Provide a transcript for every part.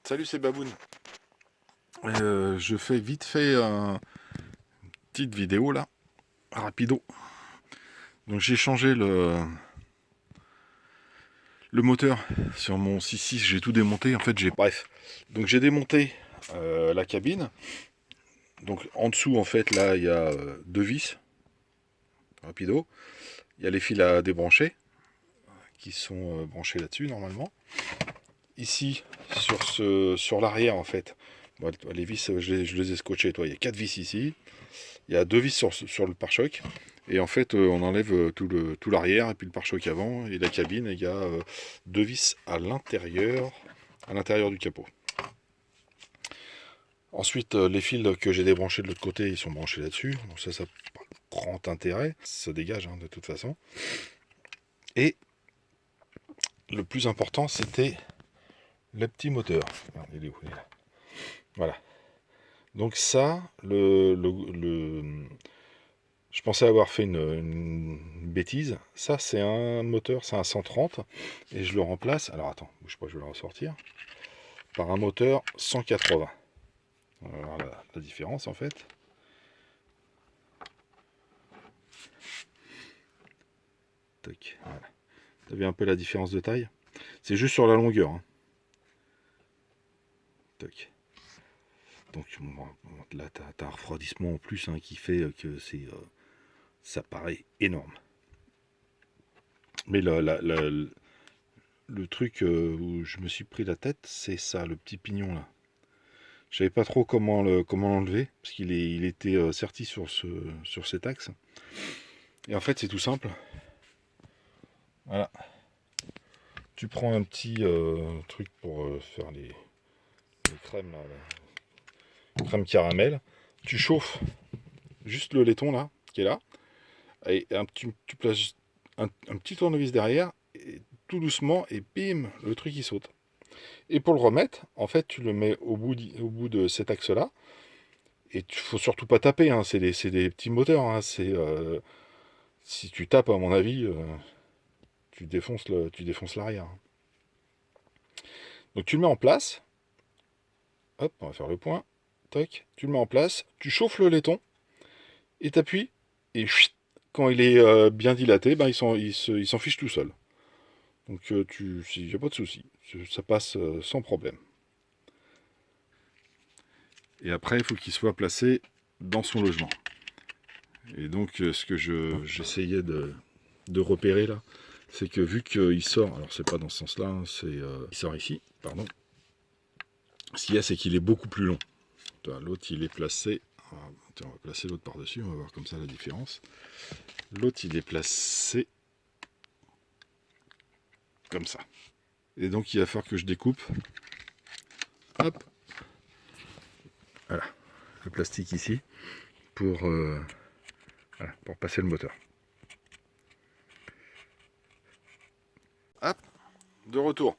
Salut, c'est Baboun. Je fais vite fait une petite vidéo là, rapido. Donc j'ai changé le moteur sur mon 6.6, j'ai tout démonté. En fait, bref. Donc j'ai démonté la cabine. Donc en dessous, en fait, là, il y a deux vis, rapido. Il y a les fils à débrancher qui sont branchés là-dessus normalement. Ici, sur l'arrière, en fait, bon, les vis, je les ai scotchées. Il y a 4 vis ici. Il y a deux vis sur le pare-choc. Et en fait, on enlève tout l'arrière et puis le pare-choc avant et la cabine. Et il y a deux vis à l'intérieur du capot. Ensuite, les fils que j'ai débranchés de l'autre côté, ils sont branchés là-dessus. Donc ça n'a pas grand intérêt. Ça dégage de toute façon. Et le plus important, c'était le petit moteur. Il est où? Il est là. Voilà. Donc ça, je pensais avoir fait une bêtise. Ça, c'est un moteur, c'est un 130. Et je le remplace. Alors attends, bouge pas, je vais le ressortir. Par un moteur 180. On va voir la différence en fait. Tac, voilà. T'as vu un peu la différence de taille? C'est juste sur la longueur. Hein. Tac. Donc là, t'as un refroidissement en plus qui fait que ça paraît énorme. Mais le truc où je me suis pris la tête, c'est ça, le petit pignon là. Je savais pas trop comment l'enlever, parce il était serti sur cet axe. Et en fait, c'est tout simple. Voilà. Tu prends un petit truc pour faire les crèmes, là, crème caramel. Tu chauffes juste le laiton là, qui est là. Et tu places un petit tournevis derrière, et tout doucement, et bim, le truc il saute. Et pour le remettre, en fait, tu le mets au bout de cet axe-là. Et il faut surtout pas taper, hein, c'est des petits moteurs. Hein, si tu tapes, à mon avis, tu défonces l'arrière. Donc tu le mets en place. Hop, on va faire le point. Tac, tu le mets en place. Tu chauffes le laiton et t'appuies. Et chut, quand il est bien dilaté, ben, il s'en fiche tout seul. Donc il n'y a pas de souci. Ça passe sans problème. Et après, il faut qu'il soit placé dans son logement. Et donc, ce que j'essayais de repérer là, c'est que vu qu'il sort, alors c'est pas dans ce sens-là, hein, il sort ici, pardon. Ce qu'il y a, c'est qu'il est beaucoup plus long. L'autre, il est placé. On va placer l'autre par-dessus, on va voir comme ça la différence. L'autre, il est placé comme ça. Et donc, il va falloir que je découpe. Hop. Voilà. Le plastique ici pour passer le moteur. Hop. De retour.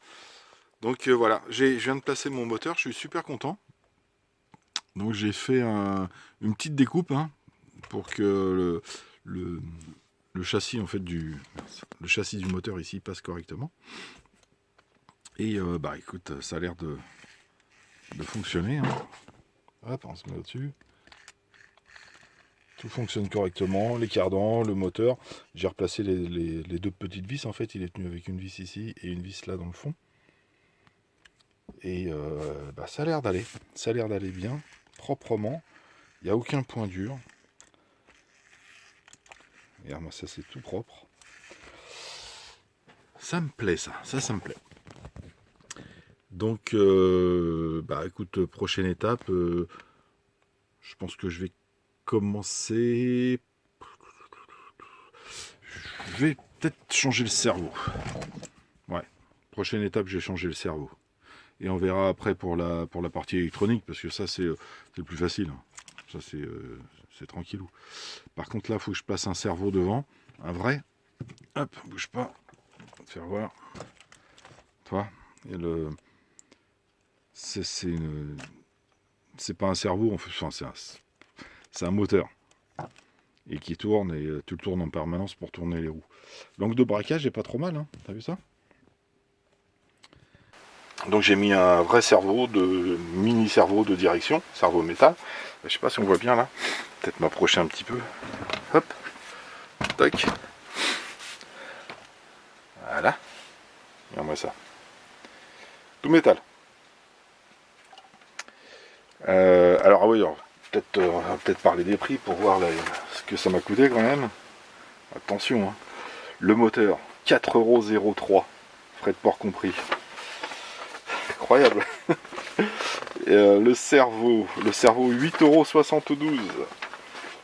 Donc voilà, je viens de placer mon moteur, je suis super content. Donc j'ai fait une petite découpe pour que le châssis en fait le châssis du moteur ici passe correctement. Et bah écoute, ça a l'air de fonctionner. Hein. Hop, on se met au-dessus. Tout fonctionne correctement, les cardans, le moteur. J'ai replacé les deux petites vis en fait, il est tenu avec une vis ici et une vis là dans le fond. Et bah, ça a l'air d'aller bien, proprement. Il n'y a aucun point dur. Regarde, moi ça c'est tout propre. Ça me plaît ça me plaît. Donc, bah écoute, prochaine étape, je pense que je vais commencer. Je vais peut-être changer le cerveau. Ouais, prochaine étape, je vais changer le cerveau. Et on verra après pour la partie électronique, parce que ça c'est le plus facile. Hein. Ça c'est tranquillou. Par contre là, il faut que je place un cerveau devant, un vrai. Hop, bouge pas. On va te faire voir. Toi, et c'est pas un cerveau, enfin c'est un moteur et qui tourne et tu le tournes en permanence pour tourner les roues. L'angle de braquage est pas trop mal, hein. T'as vu ça? Donc j'ai mis un vrai cerveau, mini cerveau de direction, cerveau métal. Je sais pas si on voit bien là. Peut-être m'approcher un petit peu. Hop. Tac. Voilà. Regarde-moi ça. Tout métal. Alors ah oui, on va peut-être parler des prix pour voir là, ce que ça m'a coûté quand même. Attention, hein. Le moteur, 4,03€, frais de port compris. Incroyable. Et, le cerveau 8,72€.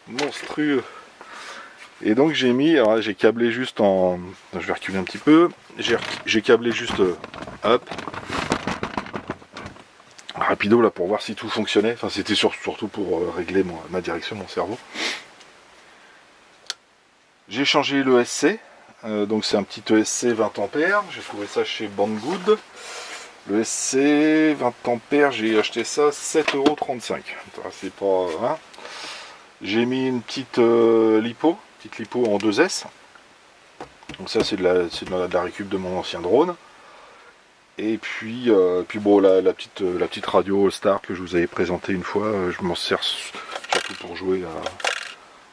Monstrueux. Et donc j'ai mis, alors j'ai câblé juste en... Je vais reculer un petit peu. J'ai câblé juste, hop, rapido là pour voir si tout fonctionnait. Enfin c'était surtout pour régler ma direction, mon cerveau. J'ai changé le SC. Donc c'est un petit ESC 20 ampères. J'ai trouvé ça chez Banggood. Le SC 20 ampères, j'ai acheté ça 7,35€. C'est pas... Hein. J'ai mis une petite lipo en 2S. Donc ça c'est de la récup de mon ancien drone. Et puis bon, la petite radio All-Star que je vous avais présentée une fois, je m'en sers surtout pour jouer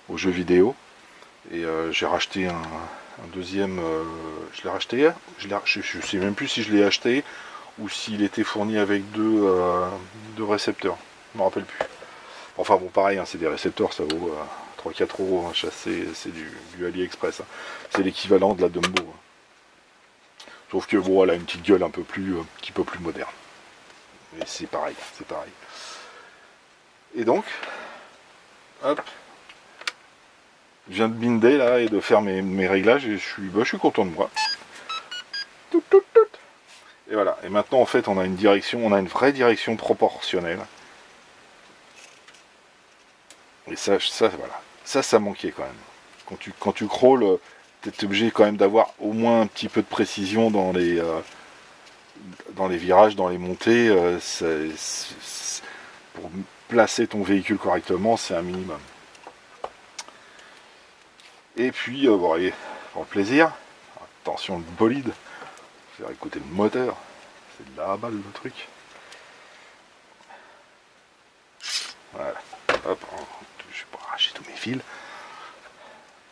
aux jeux vidéo. Et j'ai racheté un deuxième, je l'ai racheté hier, je sais même plus si je l'ai acheté ou s'il était fourni avec deux récepteurs, je me rappelle plus. Enfin bon, pareil, hein, c'est des récepteurs, ça vaut 3-4€, hein, c'est du AliExpress, hein. C'est l'équivalent de la Dumbo, hein. Sauf que bon, elle a une petite gueule un petit peu plus moderne. Mais c'est pareil, c'est pareil. Et donc, hop, je viens de binder là et de faire mes réglages et je suis content de moi. Et voilà. Et maintenant en fait on a une vraie direction proportionnelle. Et ça voilà. Ça manquait quand même. Quand tu crawles, t'es obligé quand même d'avoir au moins un petit peu de précision dans les virages, dans les montées. Pour placer ton véhicule correctement, c'est un minimum. Et puis, bon, allez, pour le plaisir, attention le bolide, faire écouter le moteur, c'est de la balle le truc. Voilà, hop, je vais pas arracher tous mes fils,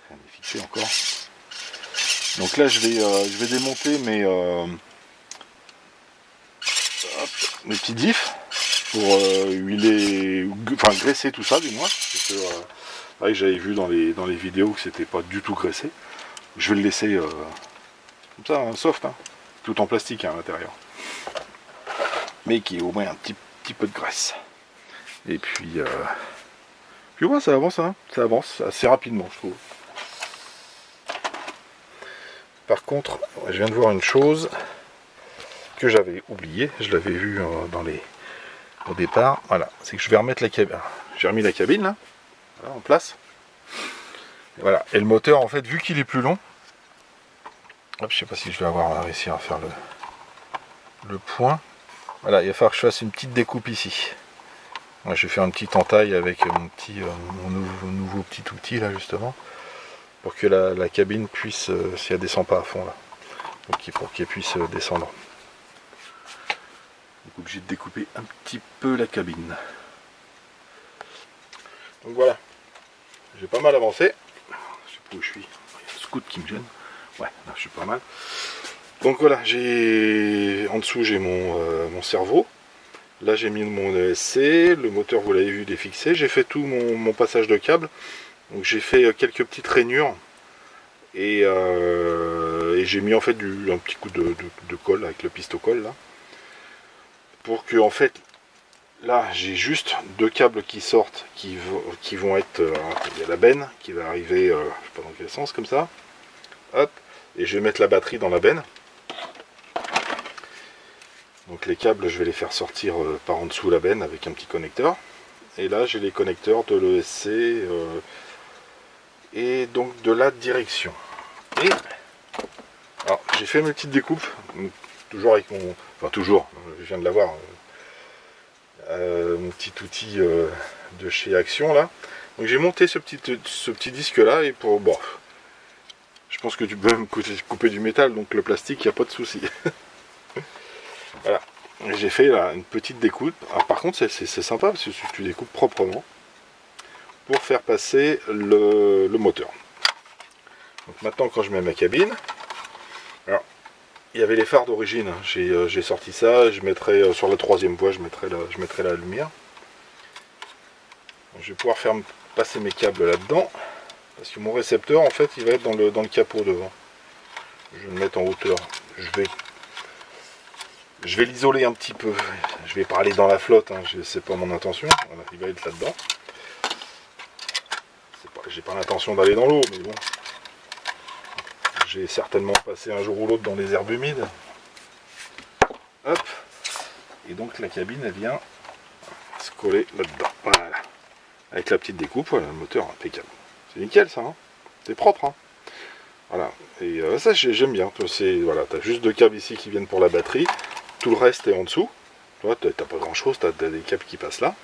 rien n'est fixé encore. Donc là, je vais démonter mes petits diffs pour huiler, enfin graisser tout ça du moins. Parce que, pareil, j'avais vu dans les vidéos que c'était pas du tout graissé. Je vais le laisser comme ça, hein, soft, hein, tout en plastique hein, à l'intérieur. Mais qui ait au moins un petit peu de graisse. Et puis ouais, ça avance, hein, ça avance assez rapidement, je trouve. Par contre, je viens de voir une chose que j'avais oubliée, je l'avais vu au départ, voilà, c'est que je vais remettre la cabine. J'ai remis la cabine là, voilà, en place. Et voilà, et le moteur en fait, vu qu'il est plus long, hop, je sais pas si je vais réussir à faire le point. Voilà, il va falloir que je fasse une petite découpe ici. Moi, je vais faire une petite entaille avec mon nouveau petit outil là justement, pour que la cabine puisse, si elle descend pas à fond là, donc pour qu'elle puisse descendre. Donc obligé de découper un petit peu la cabine. Donc voilà, j'ai pas mal avancé. Je sais pas où je suis. Il y a le scout qui me gêne. Ouais, là je suis pas mal. Donc voilà, en dessous j'ai mon cerveau. Là j'ai mis mon ESC, le moteur vous l'avez vu défixé. J'ai fait tout mon passage de câble. Donc j'ai fait quelques petites rainures et j'ai mis en fait un petit coup de colle avec le pistocolle là. Pour que en fait là j'ai juste deux câbles qui sortent qui vont être, il y a la benne qui va arriver, je sais pas dans quel sens comme ça. Hop, et je vais mettre la batterie dans la benne. Donc les câbles je vais les faire sortir par en dessous la benne avec un petit connecteur. Et là j'ai les connecteurs de l'ESC et donc de la direction. Et alors j'ai fait mes petites découpes, toujours avec toujours, je viens de l'avoir, mon petit outil de chez Action là. Donc j'ai monté ce petit disque là et pour bon, je pense que tu peux me couper du métal, donc le plastique, il n'y a pas de souci. Voilà. j'ai fait là une petite découpe. Alors, par contre, c'est sympa parce que tu découpes proprement pour faire passer le moteur. Donc maintenant, quand je mets ma cabine, alors il y avait les phares d'origine. J'ai sorti ça. Je mettrai sur la troisième voie, je mettrai la lumière. Donc, je vais pouvoir faire passer mes câbles là-dedans parce que mon récepteur, en fait, il va être dans le capot devant. Je vais le mettre en hauteur. Je vais l'isoler un petit peu. Je vais pas aller dans la flotte, hein. C'est pas mon intention. Voilà, il va être là-dedans. J'ai pas l'intention d'aller dans l'eau, mais bon. J'ai certainement passé un jour ou l'autre dans les herbes humides. Hop. Et donc la cabine, elle vient se coller là-dedans. Voilà. Avec la petite découpe, voilà, le moteur impeccable. C'est nickel ça, hein. C'est propre, hein. Voilà. Et ça, j'aime bien. Voilà, t'as juste 2 câbles ici qui viennent pour la batterie. Tout le reste est en dessous. Toi, t'as pas grand chose, t'as des câbles qui passent là.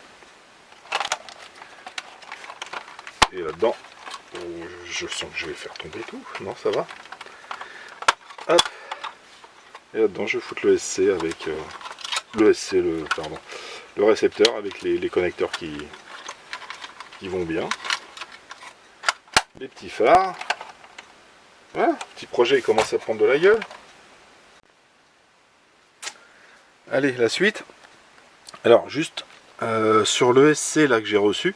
Et là-dedans, je sens que je vais faire tomber tout. Non, ça va. Hop. Et là-dedans, je vais foutre le SC avec le récepteur avec les connecteurs qui vont bien. Les petits phares. Voilà, petit projet il commence à prendre de la gueule. Allez, la suite. Alors, juste sur le SC là que j'ai reçu,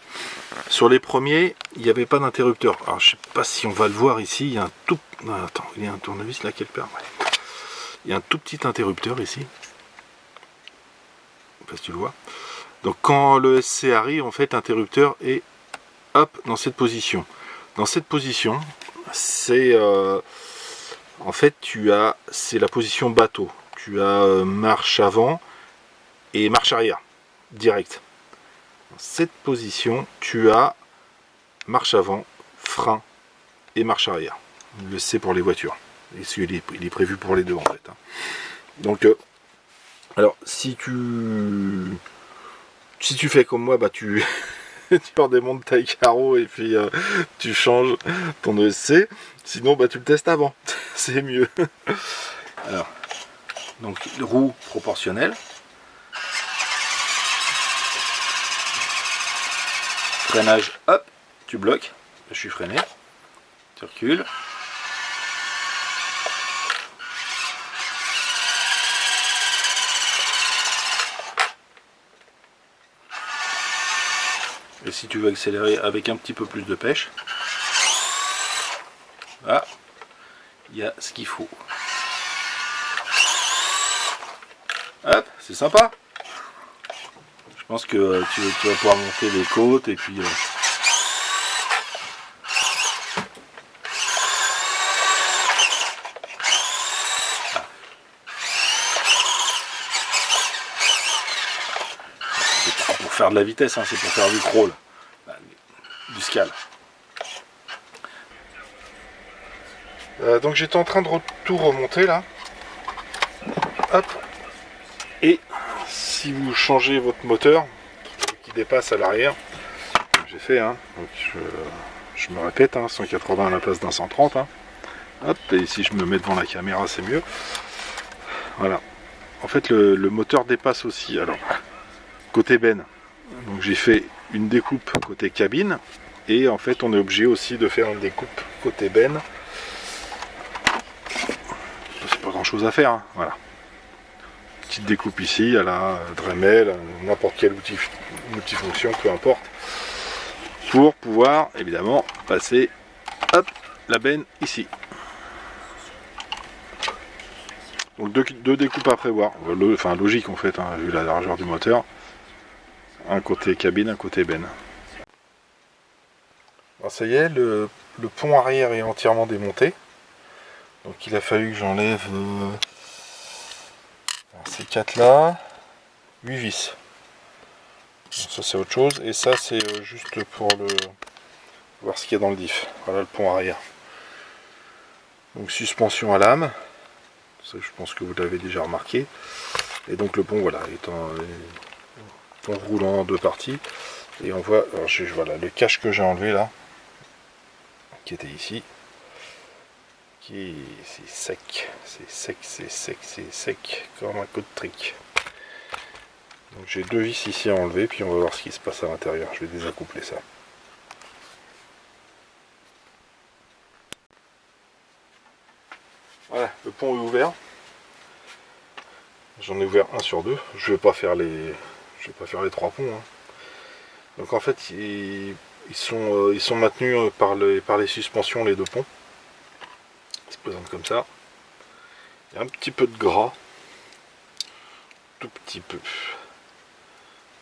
sur les premiers, il n'y avait pas d'interrupteur. Alors, je sais pas si on va le voir ici. Il y a un tout. Ah, attends, il y a un tournevis là quelque part. Ouais. Il y a un tout petit interrupteur ici. Je sais pas si tu le vois. Donc, quand le SC arrive, en fait, l'interrupteur est hop dans cette position. Dans cette position, c'est en fait c'est la position bateau. Tu as marche avant et marche arrière direct. Dans cette position, tu as marche avant, frein et marche arrière. Le C pour les voitures. Et il est prévu pour les deux en fait. Donc alors si tu fais comme moi, bah tu redémontes ta carreau et puis tu changes ton ESC. Sinon, bah tu le testes avant. C'est mieux. Alors, donc roue proportionnelle. Freinage, hop, tu bloques. Je suis freiné. Tu recules. Et si tu veux accélérer avec un petit peu plus de pêche, là, il y a ce qu'il faut. Hop, c'est sympa. Je pense que tu vas pouvoir monter les côtes et puis... c'est pas pour faire de la vitesse, hein, c'est pour faire du crawl, du scale. Donc j'étais en train de tout remonter là. Hop. Et si vous changez votre moteur qui dépasse à l'arrière, j'ai fait, hein, donc je me répète, hein, 180 à la place d'un 130. Hein. Hop, et si je me mets devant la caméra, c'est mieux. Voilà. En fait, le moteur dépasse aussi. Alors, côté benne, donc j'ai fait une découpe côté cabine, et en fait, on est obligé aussi de faire une découpe côté benne. C'est pas grand chose à faire, hein. Voilà. Petite découpe ici à la Dremel, n'importe quel outil multifonction, peu importe, pour pouvoir évidemment passer hop, la benne ici. Donc deux découpes à prévoir, enfin logique en fait, hein, vu la largeur du moteur. Un côté cabine, un côté benne. Alors ça y est, le pont arrière est entièrement démonté. Donc il a fallu que j'enlève ces 4 là, 8 vis. Donc ça c'est autre chose. Et ça c'est juste pour voir ce qu'il y a dans le diff. Voilà le pont arrière. Donc suspension à lame. Ça je pense que vous l'avez déjà remarqué. Et donc le pont voilà est en pont roulant en 2 parties. Et on voit, alors voilà le cache que j'ai enlevé là, qui était ici. C'est sec, c'est sec, c'est sec, c'est sec, comme un coup de trick. Donc j'ai 2 vis ici à enlever, puis on va voir ce qui se passe à l'intérieur. Je vais désaccoupler ça. Voilà, le pont est ouvert. J'en ai ouvert un sur 2. Je vais pas faire les 3 ponts. Hein. Donc en fait, ils sont maintenus par les suspensions, les 2 ponts. Ils se présentent comme ça. Il y a un petit peu de gras. Tout petit peu.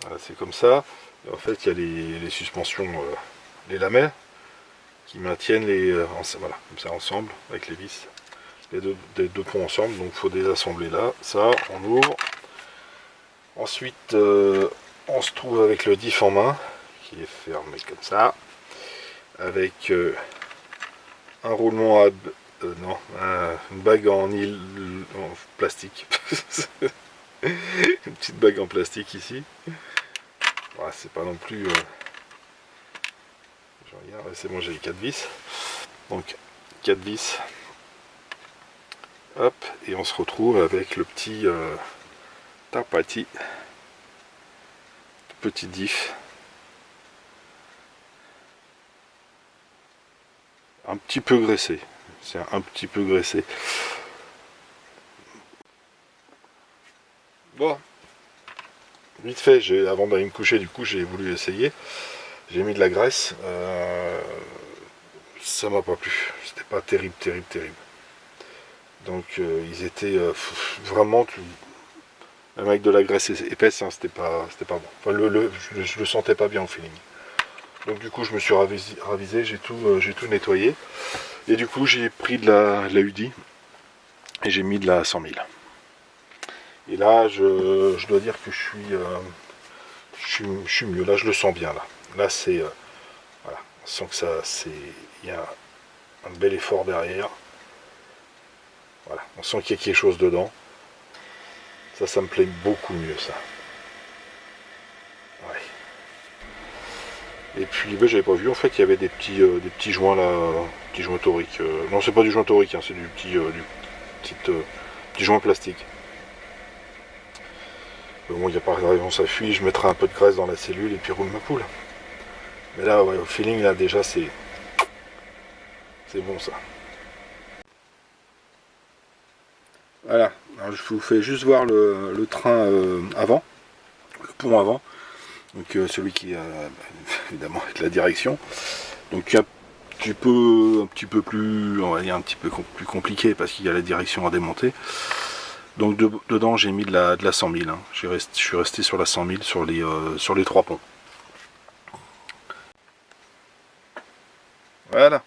Voilà, c'est comme ça. Et en fait, il y a les suspensions, les lamelles, qui maintiennent voilà, comme ça ensemble, avec les vis. Les deux ponts ensemble, donc il faut désassembler là. Ça, on ouvre. Ensuite, on se trouve avec le diff en main, qui est fermé comme ça, avec un roulement à... non, une bague en plastique. Une petite bague en plastique ici. Voilà, c'est pas non plus... je regarde, c'est bon, j'ai les 4 vis. Donc, 4 vis. Hop, et on se retrouve avec le petit tapati. Petit diff. Un petit peu graissé. C'est un petit peu graissé. Bon. Vite fait, avant d'aller me coucher, du coup, j'ai voulu essayer. J'ai mis de la graisse. Ça m'a pas plu. C'était pas terrible. Donc, ils étaient vraiment... Même avec de la graisse épaisse, hein, c'était pas bon. Enfin, je le sentais pas bien au feeling. Donc du coup je me suis ravisé, j'ai tout nettoyé. Et du coup j'ai pris de la UDI et j'ai mis de la 100 000. Et là je dois dire que je suis mieux, là je le sens bien là. Là c'est voilà, on sent que il y a un bel effort derrière. Voilà, on sent qu'il y a quelque chose dedans. Ça me plaît beaucoup mieux ça. Ouais. Et puis ben, j'avais pas vu, en fait il y avait des petits joints là, petits joints toriques. Non, c'est pas du joint torique, hein, c'est du petit joint plastique. Bon, il n'y a pas de raison, ça fuit, je mettrai un peu de graisse dans la cellule et puis roule ma poule. Mais là, ouais, au feeling là déjà c'est bon ça. Voilà, alors, je vous fais juste voir le train avant, le pont avant. Donc celui qui évidemment avec la direction. Donc un petit peu plus, on va dire un petit peu plus compliqué parce qu'il y a la direction à démonter. Donc dedans j'ai mis de la 100 000. Hein. Je suis resté sur la 100 000 sur les 3 ponts. Voilà.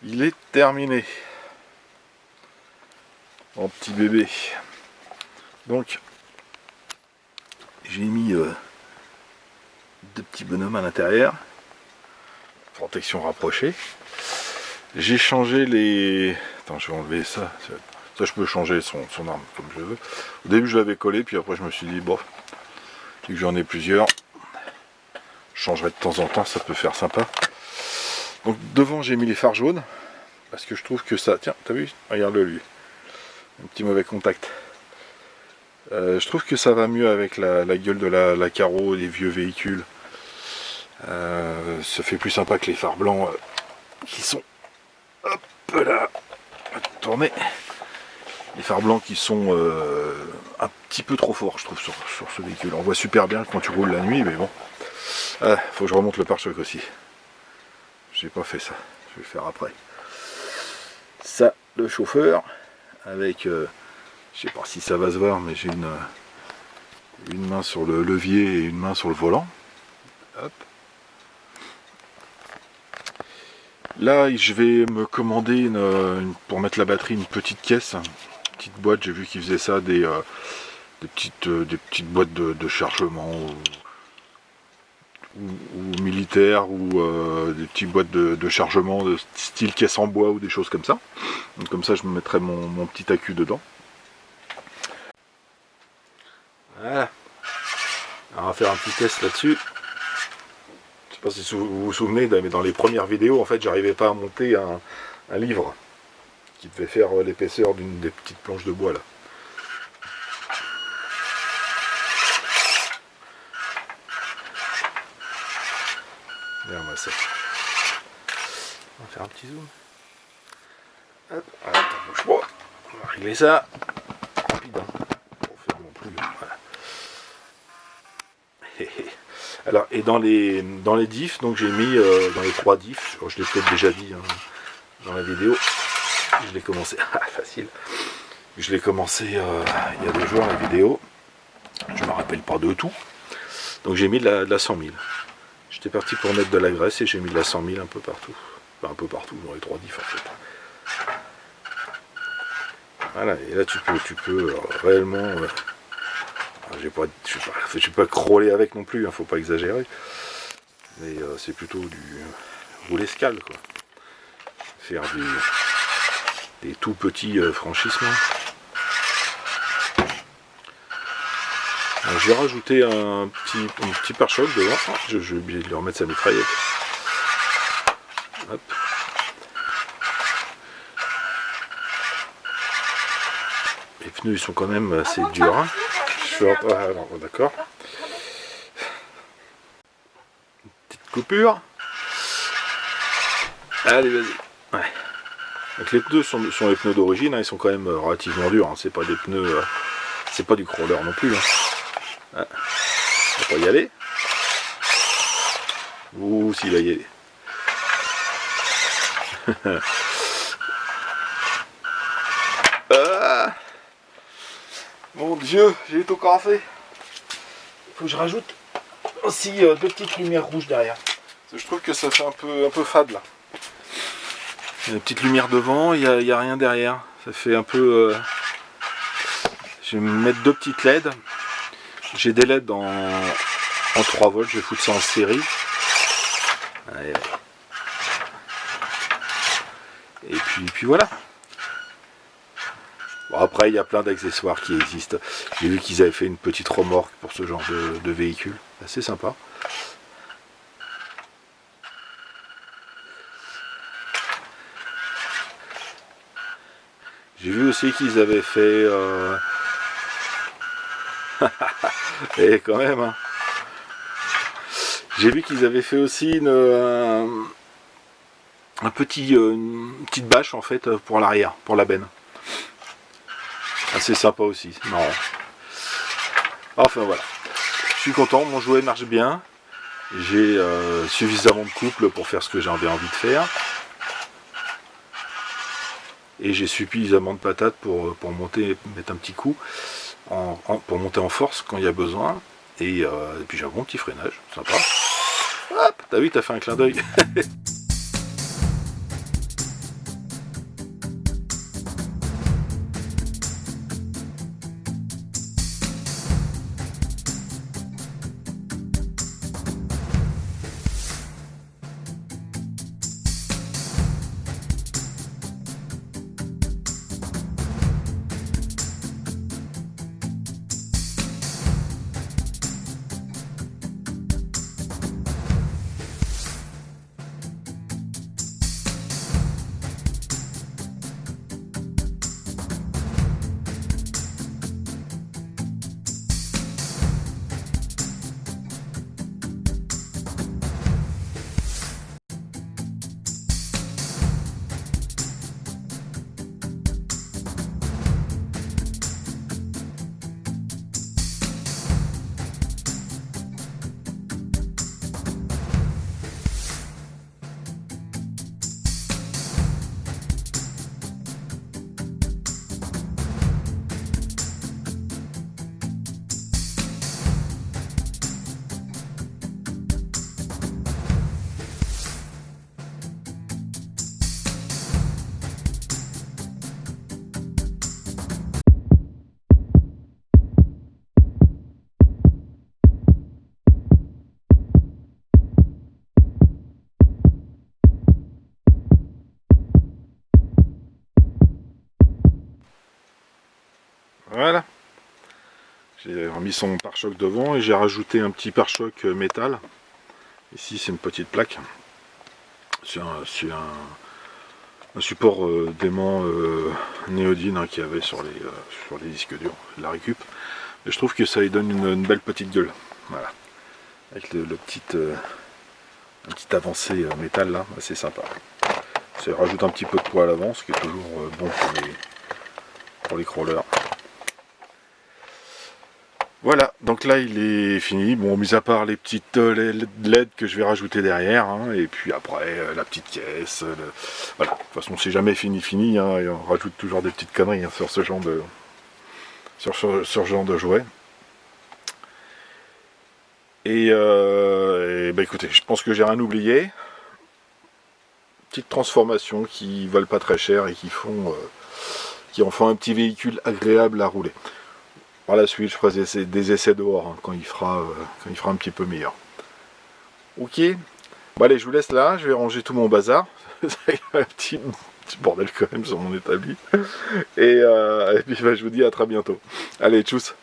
Il est terminé. Mon petit bébé. Donc j'ai mis 2 petits bonhommes à l'intérieur. Protection rapprochée. J'ai changé les... Attends, je vais enlever ça. Ça, je peux changer son arme comme je veux. Au début, je l'avais collé, puis après, je me suis dit, bon, vu que j'en ai plusieurs, je changerai de temps en temps, ça peut faire sympa. Donc, devant, j'ai mis les phares jaunes, parce que je trouve que ça... Tiens, t'as vu? Regarde-le, lui. Un petit mauvais contact. Je trouve que ça va mieux avec la gueule de la carreau des vieux véhicules. Ça fait plus sympa que les phares blancs qui sont... Hop là, tourner. Les phares blancs qui sont un petit peu trop forts, je trouve, sur ce véhicule. On voit super bien quand tu roules la nuit, mais bon. Faut que je remonte le pare-choc aussi. J'ai pas fait ça, je vais le faire après. Ça, le chauffeur, avec, je sais pas si ça va se voir, mais j'ai une main sur le levier et une main sur le volant. Hop. Là, je vais me commander pour mettre la batterie une petite caisse, une petite boîte. J'ai vu qu'ils faisaient ça, des petites boîtes de chargement ou militaires ou des petites boîtes de chargement de style caisse en bois ou des choses comme ça. Donc comme ça, je me mettrai mon petit accu dedans. Voilà. Alors, on va faire un petit test là-dessus. Je sais pas si vous vous souvenez, mais dans les premières vidéos, en fait, j'arrivais pas à monter un livre qui devait faire l'épaisseur d'une des petites planches de bois là. sec. On va faire un petit zoom. Hop, attends, bouge pas. On va régler ça. Rapide, hein. Pour faire non plus. Voilà. Alors, et dans les diffs, donc j'ai mis dans les 3 diffs, je l'ai peut-être déjà dit hein, dans la vidéo, je l'ai commencé, facile, je l'ai commencé il y a 2 jours la vidéo, je me rappelle pas de tout, donc j'ai mis de la 100 000. J'étais parti pour mettre de la graisse et j'ai mis de la 100 000 un peu partout, enfin un peu partout dans les 3 diffs en fait. Voilà, et là tu peux réellement... je vais pas crawler avec non plus, hein, faut pas exagérer. Mais c'est plutôt du roulescale quoi. Faire des tout petits franchissements. Alors, je vais rajouter un petit pare-choc devant. Oh, j'ai oublié de lui remettre sa mitraillette. Hop. Les pneus ils sont quand même assez durs. Hein. Alors, d'accord. Petite coupure. Allez, vas-y. Ouais. Donc les pneus sont les pneus d'origine, hein, ils sont quand même relativement durs. Hein. C'est pas des pneus, c'est pas du crawler non plus. Hein. Ah. On va pas y aller. Ouh, s'il va y aller. Ah. Mon Dieu, j'ai tout cassé. Faut que je rajoute aussi 2 petites lumières rouges derrière. Parce que je trouve que ça fait un peu fade là. Il y a une petite lumière devant, il n'y a rien derrière. Ça fait un peu... Je vais me mettre 2 petites LED. J'ai des LED en 3 volts, je vais foutre ça en série. Allez. Et puis voilà. Bon, après, il y a plein d'accessoires qui existent. J'ai vu qu'ils avaient fait une petite remorque pour ce genre de véhicule. Assez sympa. J'ai vu aussi qu'ils avaient fait... Et quand même... Hein. J'ai vu qu'ils avaient fait aussi une petite bâche en fait pour l'arrière, pour la benne. Assez sympa aussi, c'est marrant. Enfin voilà, je suis content, mon jouet marche bien. J'ai suffisamment de couple pour faire ce que j'avais envie de faire. Et j'ai suffisamment de patates pour mettre un petit coup, pour monter en force quand il y a besoin. Et puis j'ai un bon petit freinage, sympa. Hop, t'as vu, t'as fait un clin d'œil. Voilà. J'ai remis son pare-choc devant et j'ai rajouté un petit pare-choc métal. Ici c'est une petite plaque. C'est un support d'aimant néodyne hein, qu'il y avait sur les disques durs, la récup. Et je trouve que ça lui donne une belle petite gueule. Voilà. Avec le petit une petite avancée métal là, c'est sympa. Ça rajoute un petit peu de poids à l'avant, ce qui est toujours bon pour les crawlers. Voilà, donc là il est fini, bon mis à part les petites LED que je vais rajouter derrière, hein, et puis après la petite caisse, voilà, de toute façon c'est jamais fini, hein, et on rajoute toujours des petites conneries hein, sur ce genre de jouet. Et bah écoutez, je pense que j'ai rien oublié. Petites transformations qui valent pas très cher et qui en font un petit véhicule agréable à rouler. Par la suite, je ferai des essais dehors hein, quand il fera un petit peu meilleur. Ok. Bon allez, je vous laisse là. Je vais ranger tout mon bazar. C'est un petit bordel quand même sur mon établi. Et puis bah, je vous dis à très bientôt. Allez, tchuss.